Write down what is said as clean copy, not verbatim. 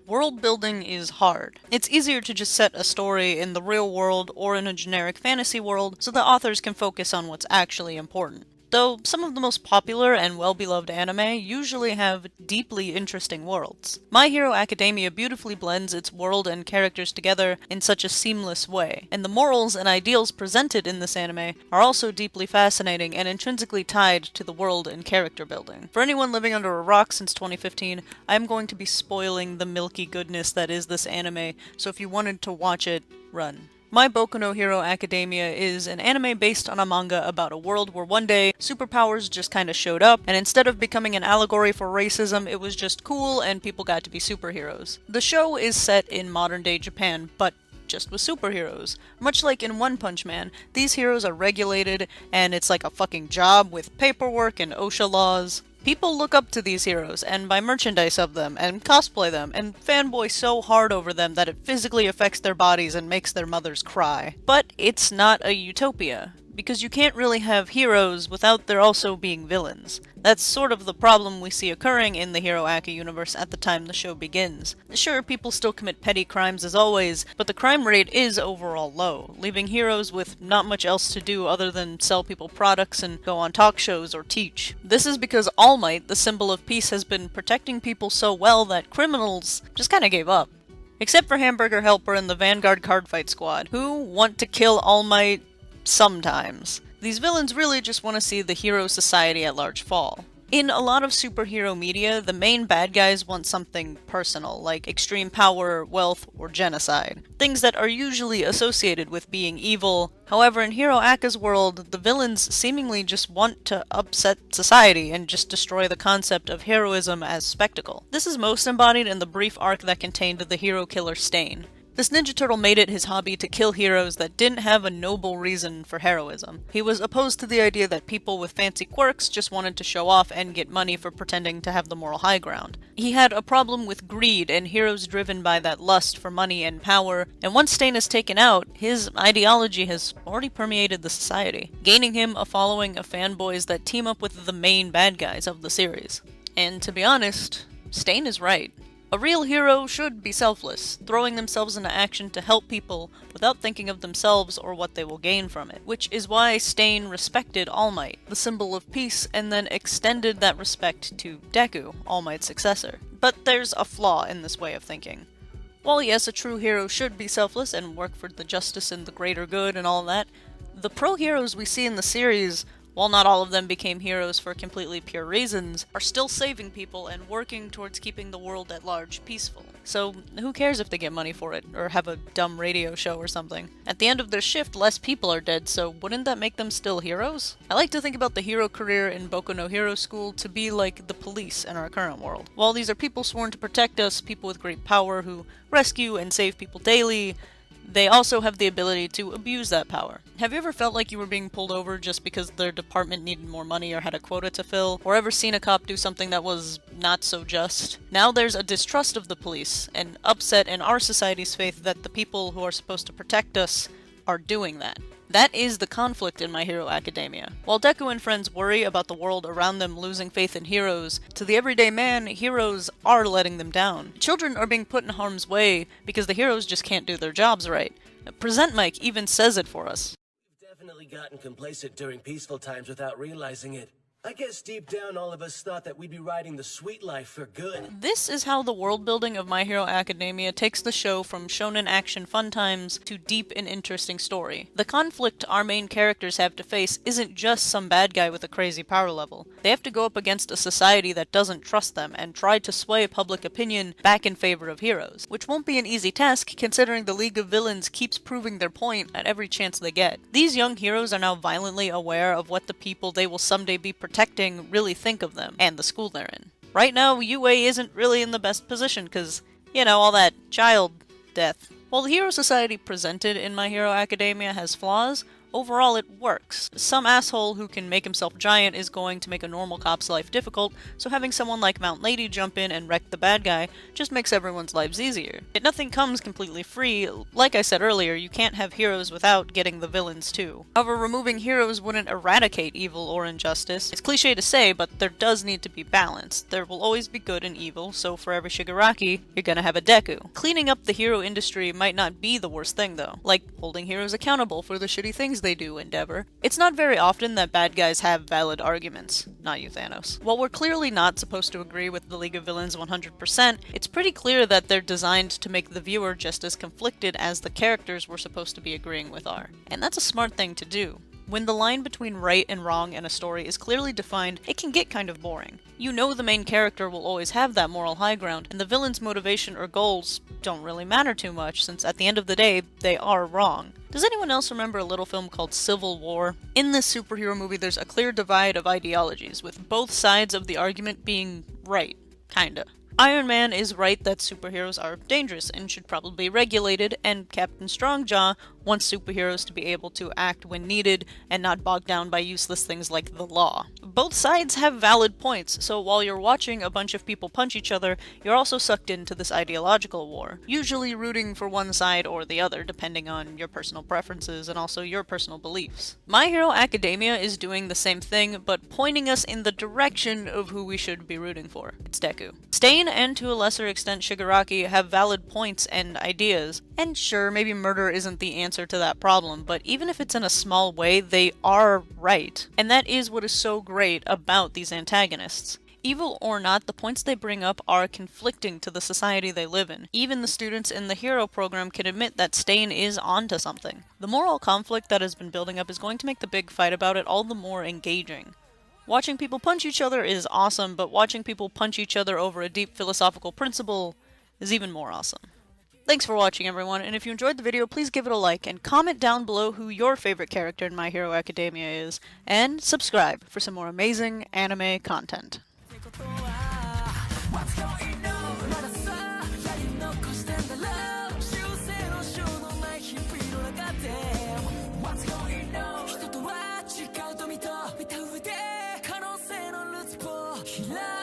World building is hard. It's easier to just set a story in the real world or in a generic fantasy world so that authors can focus on what's actually important. Though some of the most popular and well-beloved anime usually have deeply interesting worlds. My Hero Academia beautifully blends its world and characters together in such a seamless way, and the morals and ideals presented in this anime are also deeply fascinating and intrinsically tied to the world and character building. For anyone living under a rock since 2015, I am going to be spoiling the milky goodness that is this anime, so if you wanted to watch it, run. My Boku no Hero Academia is an anime based on a manga about a world where one day superpowers just kinda showed up, and instead of becoming an allegory for racism, it was just cool and people got to be superheroes. The show is set in modern day Japan, but just with superheroes. Much like in One Punch Man, these heroes are regulated, and it's like a fucking job with paperwork and OSHA laws. People look up to these heroes, and buy merchandise of them, and cosplay them, and fanboy so hard over them that it physically affects their bodies and makes their mothers cry. But it's not a utopia, because you can't really have heroes without there also being villains. That's sort of the problem we see occurring in the Hero Aka universe at the time the show begins. Sure, people still commit petty crimes as always, but the crime rate is overall low, leaving heroes with not much else to do other than sell people products and go on talk shows or teach. This is because All Might, the symbol of peace, has been protecting people so well that criminals just kinda gave up. Except for Hamburger Helper and the Vanguard Cardfight Squad, who want to kill All Might sometimes. These villains really just want to see the hero society at large fall. In a lot of superhero media, the main bad guys want something personal, like extreme power, wealth, or genocide. Things that are usually associated with being evil. However, in Hero Aka's world, the villains seemingly just want to upset society and just destroy the concept of heroism as spectacle. This is most embodied in the brief arc that contained the hero killer Stain. This Ninja Turtle made it his hobby to kill heroes that didn't have a noble reason for heroism. He was opposed to the idea that people with fancy quirks just wanted to show off and get money for pretending to have the moral high ground. He had a problem with greed and heroes driven by that lust for money and power, and once Stain is taken out, his ideology has already permeated the society, gaining him a following of fanboys that team up with the main bad guys of the series. And to be honest, Stain is right. A real hero should be selfless, throwing themselves into action to help people without thinking of themselves or what they will gain from it, which is why Stain respected All Might, the symbol of peace, and then extended that respect to Deku, All Might's successor. But there's a flaw in this way of thinking. While yes, a true hero should be selfless and work for the justice and the greater good and all that, the pro-heroes we see in the series, while not all of them became heroes for completely pure reasons, are still saving people and working towards keeping the world at large peaceful. So who cares if they get money for it, or have a dumb radio show or something? At the end of their shift, less people are dead, so wouldn't that make them still heroes? I like to think about the hero career in Boku no Hero School to be like the police in our current world. While these are people sworn to protect us, people with great power who rescue and save people daily, they also have the ability to abuse that power. Have you ever felt like you were being pulled over just because their department needed more money or had a quota to fill? Or ever seen a cop do something that was not so just? Now there's a distrust of the police, an upset in our society's faith that the people who are supposed to protect us are doing that. That is the conflict in My Hero Academia. While Deku and friends worry about the world around them losing faith in heroes, to the everyday man, heroes are letting them down. Children are being put in harm's way because the heroes just can't do their jobs right. Present Mike even says it for us. We've definitely gotten complacent during peaceful times without realizing it. I guess deep down all of us thought that we'd be riding the sweet life for good. This is how the world building of My Hero Academia takes the show from shonen action fun times to deep and interesting story. The conflict our main characters have to face isn't just some bad guy with a crazy power level. They have to go up against a society that doesn't trust them and try to sway public opinion back in favor of heroes, which won't be an easy task considering the League of Villains keeps proving their point at every chance they get. These young heroes are now violently aware of what the people they will someday be protecting really think of them, and the school they're in. Right now, UA isn't really in the best position because, you know, all that child death. While the Hero Society presented in My Hero Academia has flaws, overall it works. Some asshole who can make himself giant is going to make a normal cop's life difficult, so having someone like MostlyLee jump in and wreck the bad guy just makes everyone's lives easier. Yet nothing comes completely free. Like I said earlier, you can't have heroes without getting the villains too. However, removing heroes wouldn't eradicate evil or injustice. It's cliche to say, but there does need to be balance. There will always be good and evil, so for every Shigaraki, you're gonna have a Deku. Cleaning up the hero industry might not be the worst thing though, like holding heroes accountable for the shitty things they do endeavor. It's not very often that bad guys have valid arguments. Not you, Thanos. While we're clearly not supposed to agree with the League of Villains 100%, it's pretty clear that they're designed to make the viewer just as conflicted as the characters we're supposed to be agreeing with are. And that's a smart thing to do. When the line between right and wrong in a story is clearly defined, it can get kind of boring. You know the main character will always have that moral high ground, and the villain's motivation or goals don't really matter too much, since at the end of the day, they are wrong. Does anyone else remember a little film called Civil War? In this superhero movie, there's a clear divide of ideologies, with both sides of the argument being right. Kinda. Iron Man is right that superheroes are dangerous and should probably be regulated, and Captain Strongjaw wants superheroes to be able to act when needed and not bogged down by useless things like the law. Both sides have valid points, so while you're watching a bunch of people punch each other, you're also sucked into this ideological war, usually rooting for one side or the other depending on your personal preferences and also your personal beliefs. My Hero Academia is doing the same thing, but pointing us in the direction of who we should be rooting for. It's Deku. Stain and to a lesser extent Shigaraki have valid points and ideas, and sure, maybe murder isn't the answer to that problem, but even if it's in a small way, they are right. And that is what is so great about these antagonists. Evil or not, the points they bring up are conflicting to the society they live in. Even the students in the hero program can admit that Stain is onto something. The moral conflict that has been building up is going to make the big fight about it all the more engaging. Watching people punch each other is awesome, but watching people punch each other over a deep philosophical principle is even more awesome. Thanks for watching, everyone, and if you enjoyed the video, please give it a like, and comment down below who your favorite character in My Hero Academia is, and subscribe for some more amazing anime content. Love